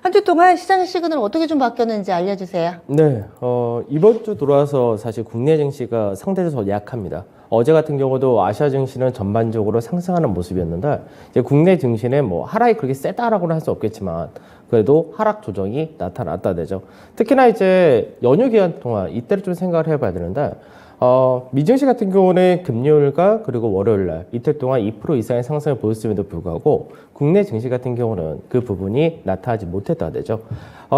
한 주 동안 시장의 시그널 어떻게 좀 바뀌었는지 알려주세요. 네, 이번 주 들어와서 사실 국내 증시가 상대적으로 약합니다. 어제 같은 경우도 아시아 증시는 전반적으로 상승하는 모습이었는데, 이제 국내 증시는 뭐 하락이 그렇게 세다라고는 할 수 없겠지만, 그래도 하락 조정이 나타났다 되죠. 특히나 이제 연휴 기간 동안 이때를 좀 생각을 해봐야 되는데, 미증시 같은 경우는 금요일과 그리고 월요일날 이틀 동안 2% 이상의 상승을 보였음에도 불구하고 국내 증시 같은 경우는 그 부분이 나타나지 못했다 되죠.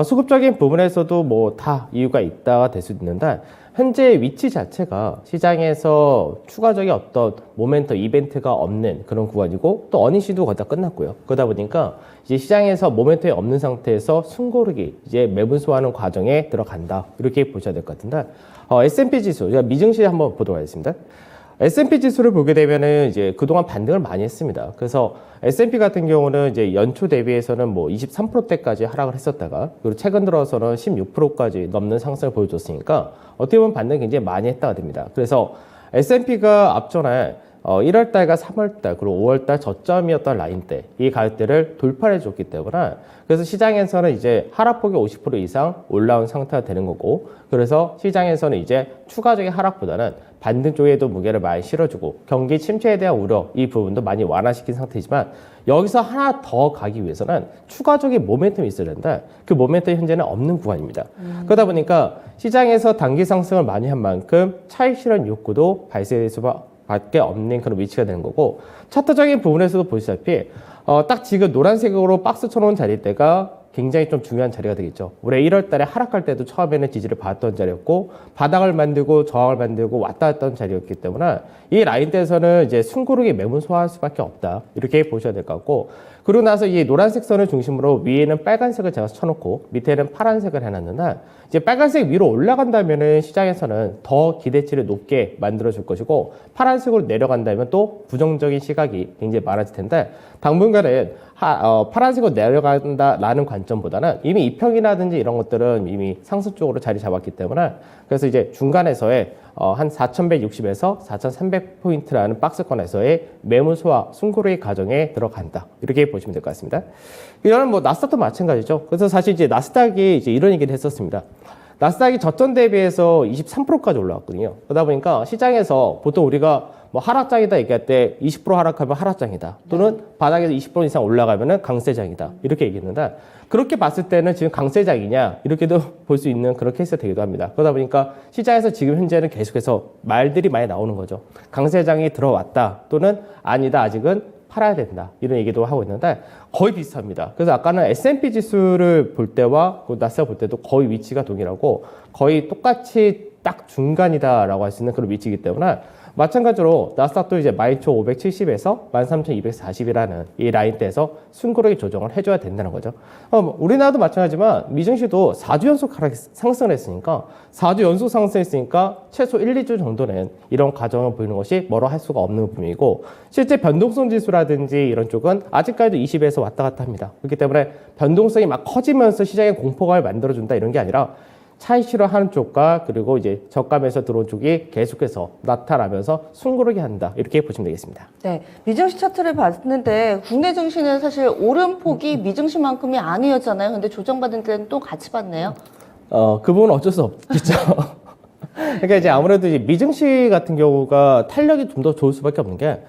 수급적인 부분에서도 뭐 다 이유가 있다가 될 수 있는데 현재 위치 자체가 시장에서 추가적인 어떤 모멘텀 이벤트가 없는 그런 구간이고 또 어닝시도 거의 다 끝났고요. 그러다 보니까 이제 시장에서 모멘텀이 없는 상태에서 숨고르기 이제 매분수하는 과정에 들어간다 이렇게 보셔야 될 것 같은데 S&P 지수 제가 미증시 한번 보도록 하겠습니다. S&P 지수를 보게 되면은 이제 그동안 반등을 많이 했습니다. 그래서 S&P 같은 경우는 이제 연초 대비해서는 뭐 23%대까지 하락을 했었다가 그리고 최근 들어서는 16%까지 넘는 상승을 보여줬으니까 어떻게 보면 반등을 굉장히 많이 했다가 됩니다. 그래서 S&P가 앞전에 1월달과 3월달 그리고 5월달 저점이었던 라인대 이 가격대를 돌파해 줬기 때문에 그래서 시장에서는 이제 하락폭이 50% 이상 올라온 상태가 되는 거고 그래서 시장에서는 이제 추가적인 하락보다는 반등 쪽에도 무게를 많이 실어주고 경기 침체에 대한 우려 이 부분도 많이 완화시킨 상태이지만 여기서 하나 더 가기 위해서는 추가적인 모멘텀이 있어야 되는데 그 모멘텀이 현재는 없는 구간입니다. 그러다 보니까 시장에서 단기 상승을 많이 한 만큼 차익 실현 욕구도 발생될 수밖에 없는 그런 위치가 되는 거고 차트적인 부분에서도 보시다시피 딱 지금 노란색으로 박스 쳐놓은 자리대가 굉장히 좀 중요한 자리가 되겠죠. 올해 1월 달에 하락할 때도 처음에는 지지를 받았던 자리였고 바닥을 만들고 저항을 만들고 왔다 갔다 했던 자리였기 때문에 이 라인대에서는 이제 숨고르기 매물 소화할 수밖에 없다. 이렇게 보셔야 될 것 같고 그러고 나서 이 노란색 선을 중심으로 위에는 빨간색을 제가 쳐놓고 밑에는 파란색을 해놨는데 이제 빨간색 위로 올라간다면은 시장에서는 더 기대치를 높게 만들어줄 것이고 파란색으로 내려간다면 또 부정적인 시각이 굉장히 많아질 텐데 당분간은 파란색으로 내려간다라는 관점보다는 이미 이평이라든지 이런 것들은 이미 상승 쪽으로 자리 잡았기 때문에 그래서 이제 중간에서의 한 4,160에서 4,300포인트라는 박스권에서의 매물 소화, 숨고르기 과정에 들어간다. 이렇게 보시면 될 것 같습니다. 이거는 뭐 나스닥도 마찬가지죠. 그래서 사실 이제 나스닥이 이제 이런 얘기를 했었습니다. 나스닥이 저점 대비해서 23%까지 올라왔거든요. 그러다 보니까 시장에서 보통 우리가 뭐 하락장이다 얘기할 때 20% 하락하면 하락장이다. 또는 바닥에서 20% 이상 올라가면은 강세장이다. 이렇게 얘기했는데 그렇게 봤을 때는 지금 강세장이냐 이렇게도 볼 수 있는 그런 케이스가 되기도 합니다. 그러다 보니까 시장에서 지금 현재는 계속해서 말들이 많이 나오는 거죠. 강세장이 들어왔다. 또는 아니다. 아직은 팔아야 된다. 이런 얘기도 하고 있는데 거의 비슷합니다. 그래서 아까는 S&P 지수를 볼 때와 나스닥 볼 때도 거의 위치가 동일하고 거의 똑같이 딱 중간이다라고 할 수 있는 그런 위치이기 때문에 마찬가지로 나스닥도 이제 12,570에서 13,240이라는 이 라인대에서 숨고르기 조정을 해줘야 된다는 거죠. 우리나라도 마찬가지지만 미증시도 4주 연속 상승을 했으니까 4주 연속 상승했으니까 최소 1, 2주 정도는 이런 과정을 보이는 것이 뭐라 할 수가 없는 부분이고 실제 변동성 지수라든지 이런 쪽은 아직까지도 20에서 왔다 갔다 합니다. 그렇기 때문에 변동성이 막 커지면서 시장에 공포감을 만들어준다 이런 게 아니라 차익 실현하는 쪽과 그리고 이제 저감에서 들어온 쪽이 계속해서 나타나면서 숨고르게 한다 이렇게 보시면 되겠습니다. 네, 미증시 차트를 봤는데 국내 증시는 사실 오름폭이 미증시만큼이 아니었잖아요. 근데 조정받은 때는 또 같이 받네요. 그 부분은 어쩔 수 없겠죠. 그러니까 이제 아무래도 이제 미증시 같은 경우가 탄력이 좀 더 좋을 수밖에 없는 게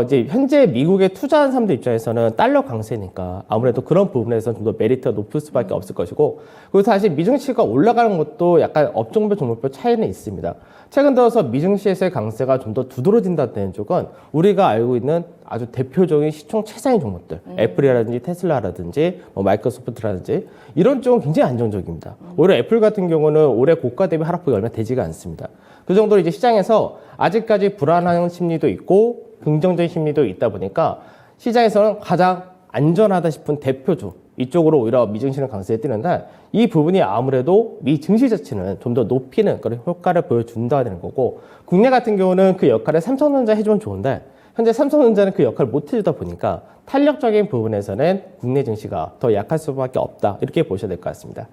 이제 현재 미국에 투자한 사람들 입장에서는 달러 강세니까 아무래도 그런 부분에서 좀 더 메리트가 높을 수밖에 없을 것이고 그리고 사실 미증시가 올라가는 것도 약간 업종별 종목별 차이는 있습니다. 최근 들어서 미증시에서의 강세가 좀 더 두드러진다는 쪽은 우리가 알고 있는 아주 대표적인 시총 최상위 종목들 애플이라든지 테슬라라든지 뭐 마이크로소프트라든지 이런 쪽은 굉장히 안정적입니다. 오히려 애플 같은 경우는 올해 고가 대비 하락폭이 얼마 되지가 않습니다. 그 정도로 이제 시장에서 아직까지 불안한 심리도 있고 긍정적인 심리도 있다 보니까 시장에서는 가장 안전하다 싶은 대표주 이쪽으로 오히려 미증시는 강세에 뛰는데 이 부분이 아무래도 미 증시 자체는 좀 더 높이는 그런 효과를 보여준다는 되는 거고 국내 같은 경우는 그 역할을 삼성전자 해주면 좋은데 현재 삼성전자는 그 역할을 못 해주다 보니까 탄력적인 부분에서는 국내 증시가 더 약할 수밖에 없다 이렇게 보셔야 될 것 같습니다.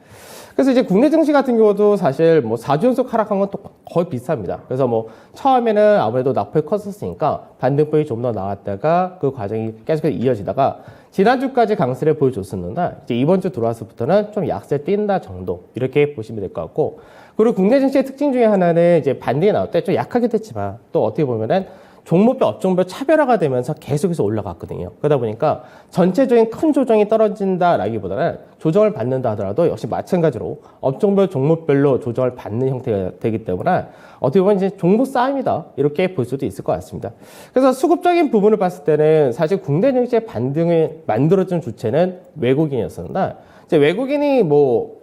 그래서 이제 국내 증시 같은 경우도 사실 뭐 4주 연속 하락한 건 또 거의 비슷합니다. 그래서 뭐 처음에는 아무래도 낙폭이 컸었으니까 반등폭이 좀 더 나왔다가 그 과정이 계속해서 이어지다가 지난주까지 강세를 보여줬었는데 이제 이번 주 들어와서부터는 좀 약세 뛴다 정도 이렇게 보시면 될 것 같고, 그리고 국내 증시의 특징 중에 하나는 이제 반등이 나올 때 좀 약하기도 했지만 또 어떻게 보면은 종목별 업종별 차별화가 되면서 계속해서 올라갔거든요. 그러다 보니까 전체적인 큰 조정이 떨어진다라기보다는 조정을 받는다 하더라도 역시 마찬가지로 업종별 종목별로 조정을 받는 형태가 되기 때문에 어떻게 보면 이제 종목 싸움이다 이렇게 볼 수도 있을 것 같습니다. 그래서 수급적인 부분을 봤을 때는 사실 국내 증시의 반등을 만들어준 주체는 외국인이었습니다. 이제 외국인이 뭐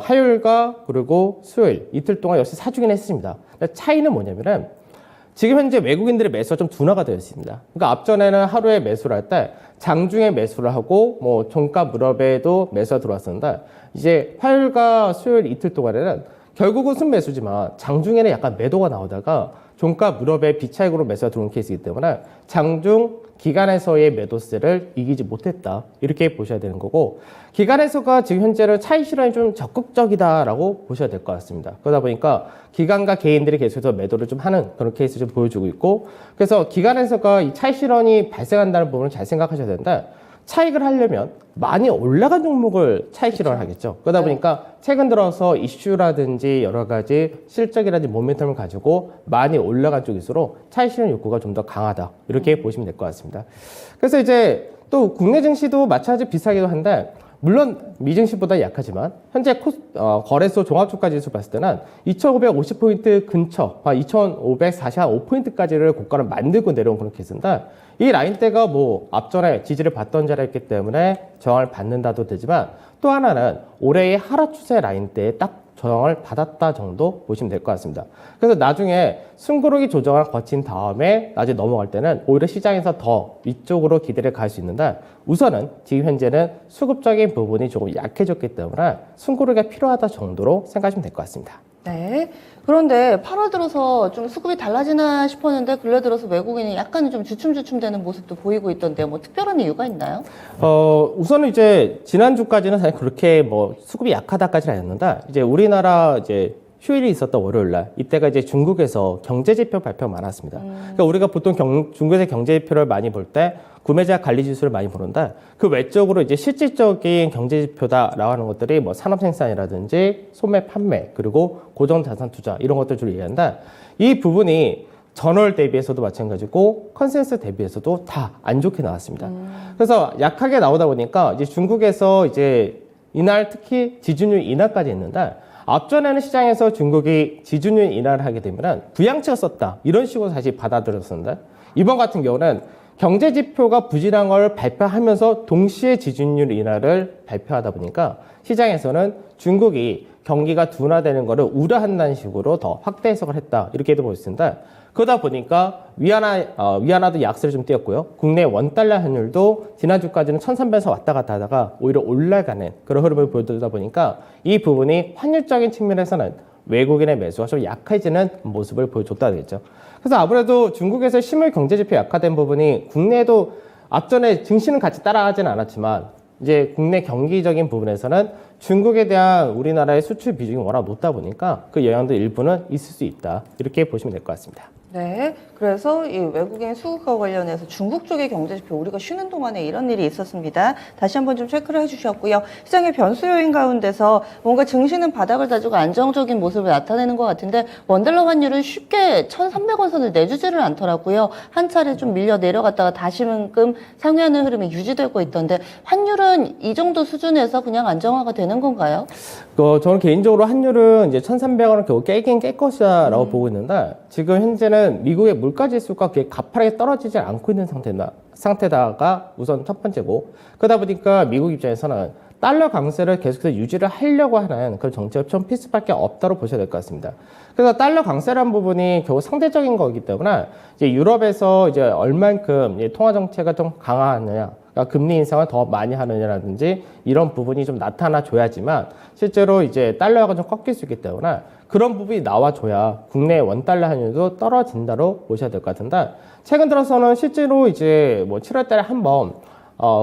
화요일과 그리고 수요일 이틀 동안 역시 사주긴 했습니다. 차이는 뭐냐면은 지금 현재 외국인들의 매수가 좀 둔화가 되어 있습니다. 그러니까 앞전에는 하루에 매수를 할 때 장중에 매수를 하고 뭐 종가 무렵에도 매수가 들어왔었는데 이제 화요일과 수요일 이틀 동안에는 결국은 순매수지만 장중에는 약간 매도가 나오다가 종가 무렵에 비차익으로 매수가 들어온 케이스이기 때문에 장중 기간에서의 매도세를 이기지 못했다 이렇게 보셔야 되는 거고, 기간에서가 지금 현재는 차익 실현이 좀 적극적이다라고 보셔야 될 것 같습니다. 그러다 보니까 기관과 개인들이 계속해서 매도를 좀 하는 그런 케이스 좀 보여주고 있고, 그래서 기관에서가 이 차익 실현이 발생한다는 부분을 잘 생각하셔야 되는데, 차익을 하려면 많이 올라간 종목을 차익 실현을 하겠죠. 그러다 보니까 최근 들어서 이슈라든지 여러 가지 실적이라든지 모멘텀을 가지고 많이 올라간 쪽일수록 차익 실현 욕구가 좀 더 강하다 이렇게 보시면 될 것 같습니다. 그래서 이제 또 국내 증시도 마찬가지 비슷하기도 한데, 물론 미증시보다 약하지만 현재 거래소 종합주가 지수 봤을 때는 2550포인트 근처, 2545포인트까지를 고가를 만들고 내려온 그런 케이스인데, 이 라인대가 뭐 앞전에 지지를 받던 자리였기 때문에 저항을 받는다도 되지만, 또 하나는 올해의 하락 추세 라인대에 딱 저항을 받았다 정도 보시면 될 것 같습니다. 그래서 나중에 숨고르기 조정을 거친 다음에 나중에 넘어갈 때는 오히려 시장에서 더 위쪽으로 기대를 갈 수 있는데, 우선은 지금 현재는 수급적인 부분이 조금 약해졌기 때문에 숨고르기가 필요하다 정도로 생각하시면 될 것 같습니다. 네. 그런데 8월 들어서 좀 수급이 달라지나 싶었는데 근래 들어서 외국인이 약간 좀 주춤주춤되는 모습도 보이고 있던데 뭐 특별한 이유가 있나요? 우선은 이제 지난주까지는 사실 그렇게 뭐 수급이 약하다까지는 아니었는데, 이제 우리나라 이제 휴일이 있었던 월요일 날 이때가 이제 중국에서 경제지표 발표가 많았습니다. 그러니까 우리가 보통 중국에서 경제지표를 많이 볼 때 구매자 관리 지수를 많이 보는데, 그 외적으로 이제 실질적인 경제지표다라고 하는 것들이 뭐 산업생산이라든지 소매 판매 그리고 고정자산 투자 이런 것들 주로 얘기하는데, 이 부분이 전월 대비해서도 마찬가지고 컨센서스 대비해서도 다 안 좋게 나왔습니다. 그래서 약하게 나오다 보니까 이제 중국에서 이제 이날 특히 지준율 인하까지 했는데, 앞전에는 시장에서 중국이 지준율 인하를 하게 되면 부양치가 썼다 이런 식으로 다시 받아들였었는데, 이번 같은 경우는 경제지표가 부진한 걸 발표하면서 동시에 지준율 인하를 발표하다 보니까 시장에서는 중국이 경기가 둔화되는 것을 우려한다는 식으로 더 확대 해석을 했다 이렇게도 볼 수 있는데, 그러다 보니까 위안화도 약세를 좀 띄었고요. 국내 원달러 환율도 지난주까지는 1300에서 왔다 갔다 하다가 오히려 올라가는 그런 흐름을 보여주다 보니까 이 부분이 환율적인 측면에서는 외국인의 매수가 좀 약해지는 모습을 보여줬다 되겠죠. 그래서 아무래도 중국에서 실물 경제지표 약화된 부분이 국내에도 앞전에 증시는 같이 따라가지는 않았지만 이제 국내 경기적인 부분에서는 중국에 대한 우리나라의 수출 비중이 워낙 높다 보니까 그 영향도 일부는 있을 수 있다 이렇게 보시면 될 것 같습니다. 네. 그래서 이 외국인 수급과 관련해서 중국 쪽의 경제지표 우리가 쉬는 동안에 이런 일이 있었습니다. 다시 한번 좀 체크를 해주셨고요. 시장의 변수 요인 가운데서 뭔가 증시는 바닥을 다지고 안정적인 모습을 나타내는 것 같은데 원달러 환율은 쉽게 1,300원 선을 내주지를 않더라고요. 한 차례 좀 밀려 내려갔다가 다시금 상회하는 흐름이 유지되고 있던데 환율은 이 정도 수준에서 그냥 안정화가 되는 건가요? 저는 개인적으로 환율은 이제 1,300원을 겨우 깨긴 깰 것이다라고 보고 있는데, 지금 현재는 미국의 물가지수가 그게 가파르게 떨어지지 않고 있는 상태다가 우선 첫 번째고, 그러다 보니까 미국 입장에서는 달러 강세를 계속해서 유지를 하려고 하는 그런 정책을 좀 필수밖에 없다고 보셔야 될 것 같습니다. 그래서 달러 강세라는 부분이 결국 상대적인 거기 때문에 이제 유럽에서 이제 얼만큼 통화 정책가 좀 강화하느냐, 그러니까 금리 인상을 더 많이 하느냐라든지 이런 부분이 좀 나타나 줘야지만 실제로 이제 달러가 좀 꺾일 수 있기 때문에 그런 부분이 나와줘야 국내 원달러 환율도 떨어진다로 보셔야 될 것 같은데, 최근 들어서는 실제로 이제 뭐 7월 달에 한번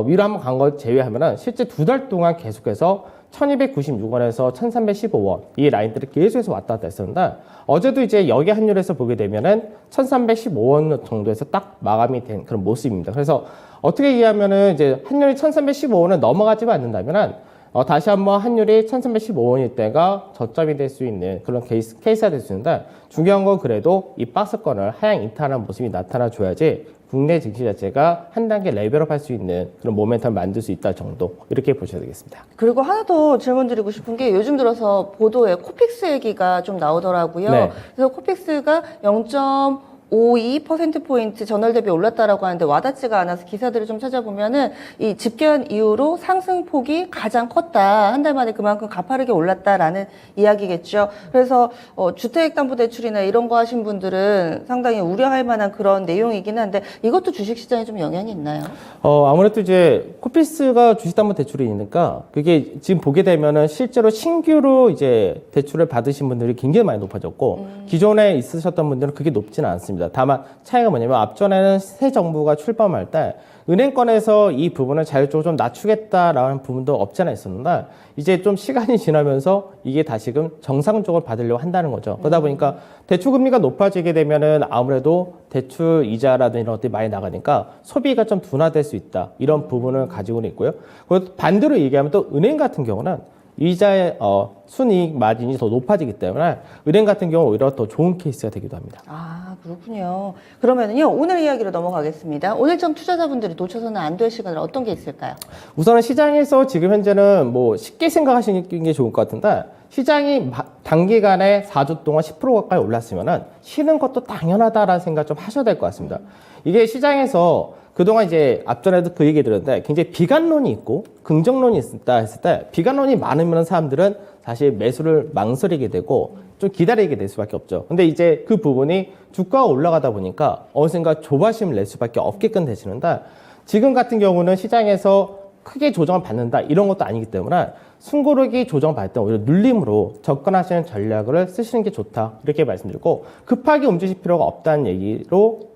위로 한번 간 걸 제외하면은 실제 2달 동안 계속해서 1296원에서 1315원 이 라인들이 계속해서 왔다 갔다 했었는데 어제도 이제 여기 환율에서 보게 되면은 1315원 정도에서 딱 마감이 된 그런 모습입니다. 그래서 어떻게 이해하면은 이제 환율이 1315원을 넘어가지만 않는다면은 다시 한번 환율이 1315원일 때가 저점이 될 수 있는 그런 케이스가 될 수 있는데 중요한 건 그래도 이 박스권을 하향 이탈하는 모습이 나타나 줘야지 국내 증시 자체가 한 단계 레벨업 할 수 있는 그런 모멘텀을 만들 수 있다 정도 이렇게 보셔야 되겠습니다. 그리고 하나 더 질문 드리고 싶은 게 요즘 들어서 보도에 코픽스 얘기가 좀 나오더라고요. 네. 그래서 코픽스가 0.52%포인트 전월 대비 올랐다라고 하는데 와닿지가 않아서 기사들을 좀 찾아보면은 이 집계한 이후로 상승폭이 가장 컸다. 한 달 만에 그만큼 가파르게 올랐다라는 이야기겠죠. 그래서 주택담보대출이나 이런 거 하신 분들은 상당히 우려할 만한 그런 내용이긴 한데 이것도 주식시장에 좀 영향이 있나요? 아무래도 이제 코피스가 주식담보대출이니까 그게 지금 보게 되면은 실제로 신규로 이제 대출을 받으신 분들이 굉장히 많이 높아졌고 기존에 있으셨던 분들은 그게 높지는 않습니다. 다만 차이가 뭐냐면 앞전에는 새 정부가 출범할 때 은행권에서 이 부분을 자율적으로 좀 낮추겠다라는 부분도 없지 않아 있었는데 이제 좀 시간이 지나면서 이게 다시금 정상적으로 받으려고 한다는 거죠. 그러다 보니까 대출 금리가 높아지게 되면은 아무래도 대출 이자라든지 이런 것들이 많이 나가니까 소비가 좀 둔화될 수 있다. 이런 부분을 가지고는 있고요. 그리고 반대로 얘기하면 또 은행 같은 경우는 이자의 순이익 마진이 더 높아지기 때문에 은행 같은 경우 오히려 더 좋은 케이스가 되기도 합니다. 아, 그렇군요. 그러면은요, 오늘 이야기로 넘어가겠습니다. 오늘장 투자자분들이 놓쳐서는 안 될 시간은 어떤 게 있을까요? 우선은 시장에서 지금 현재는 뭐 쉽게 생각하시는 게 좋을 것 같은데 시장이 단기간에 4주 동안 10% 가까이 올랐으면은 쉬는 것도 당연하다라는 생각 좀 하셔야 될 것 같습니다. 이게 시장에서 그동안 이제 앞전에도 그 얘기 들었는데 굉장히 비관론이 있고 긍정론이 있다 했을 때 비관론이 많으면 사람들은 사실 매수를 망설이게 되고 좀 기다리게 될 수밖에 없죠. 근데 이제 그 부분이 주가가 올라가다 보니까 어느샌가 조바심을 낼 수밖에 없게끔 되시는데 지금 같은 경우는 시장에서 크게 조정을 받는다 이런 것도 아니기 때문에 숨고르기 조정받을 때 오히려 눌림으로 접근하시는 전략을 쓰시는 게 좋다 이렇게 말씀드리고 급하게 움직일 필요가 없다는 얘기로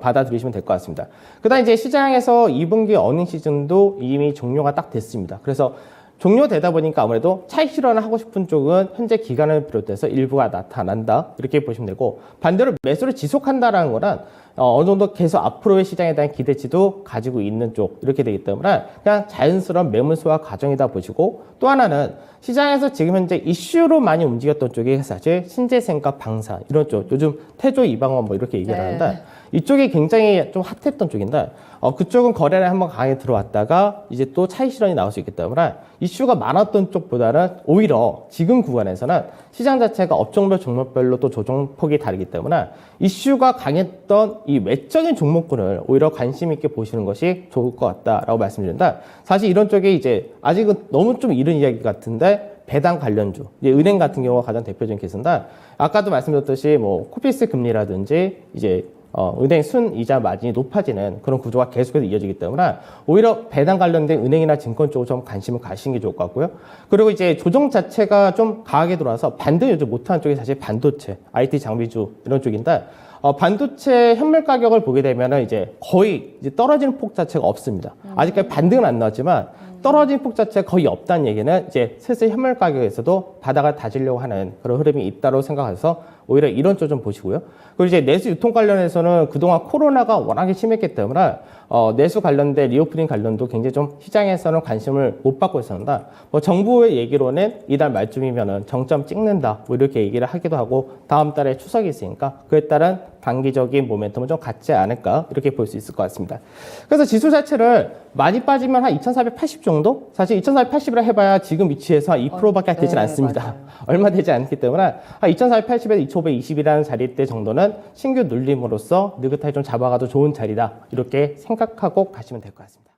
받아들이시면 될 것 같습니다. 그다음 이제 시장에서 2분기 어닝 시즌도 이미 종료가 딱 됐습니다. 그래서 종료되다 보니까 아무래도 차익 실현을 하고 싶은 쪽은 현재 기간을 비롯해서 일부가 나타난다 이렇게 보시면 되고 반대로 매수를 지속한다라는 거는 어느 정도 계속 앞으로의 시장에 대한 기대치도 가지고 있는 쪽 이렇게 되기 때문에 그냥 자연스러운 매물 소화 과정이다 보시고 또 하나는 시장에서 지금 현재 이슈로 많이 움직였던 쪽이 사실 신재생과 방사 이런 쪽 요즘 태조 이방원 뭐 이렇게 얘기를 하는데 이쪽이 굉장히 좀 핫했던 쪽인데 그쪽은 거래를 한번 강하게 들어왔다가 이제 또 차익 실현이 나올 수 있기 때문에 이슈가 많았던 쪽보다는 오히려 지금 구간에서는 시장 자체가 업종별 종목별로 또 조정폭이 다르기 때문에 이슈가 강했던 이 외적인 종목군을 오히려 관심 있게 보시는 것이 좋을 것 같다라고 말씀드린다. 사실 이런 쪽에 이제 아직은 너무 좀 이른 이야기 같은데 배당 관련주, 이제 은행 같은 경우가 가장 대표적인 케이스인데 아까도 말씀드렸듯이 뭐 코피스 금리라든지 이제 은행 순 이자 마진이 높아지는 그런 구조가 계속해서 이어지기 때문에 오히려 배당 관련된 은행이나 증권 쪽으로 좀 관심을 가시는 게 좋을 것 같고요. 그리고 이제 조정 자체가 좀 강하게 들어와서 반등 요즘 못하는 쪽이 사실 반도체, IT 장비주 이런 쪽인데 반도체 현물 가격을 보게 되면은 이제 거의 이제 떨어지는 폭 자체가 없습니다. 아직까지 반등은 안 나왔지만 떨어진 폭 자체가 거의 없다는 얘기는 이제 슬슬 현물 가격에서도 바닥을 다지려고 하는 그런 흐름이 있다고 생각해서 오히려 이런 쪽 좀 보시고요. 그리고 이제 내수 유통 관련해서는 그동안 코로나가 워낙에 심했기 때문에 내수 관련된 리오프닝 관련도 굉장히 좀 시장에서는 관심을 못 받고 있었는데 뭐 정부의 얘기로는 이달 말쯤이면은 정점 찍는다 뭐 이렇게 얘기를 하기도 하고 다음 달에 추석이 있으니까 그에 따른 단기적인 모멘텀은 좀 같지 않을까 이렇게 볼 수 있을 것 같습니다. 그래서 지수 자체를 많이 빠지면 한 2480 정도? 사실 2480이라 해봐야 지금 위치에서 한 2%밖에 되진 않습니다. 맞아요. 얼마 되지 않기 때문에 한 2480에서 2520이라는 자리대 정도는 신규 눌림으로써 느긋하게 좀 잡아가도 좋은 자리다 이렇게 생각하고 가시면 될 것 같습니다.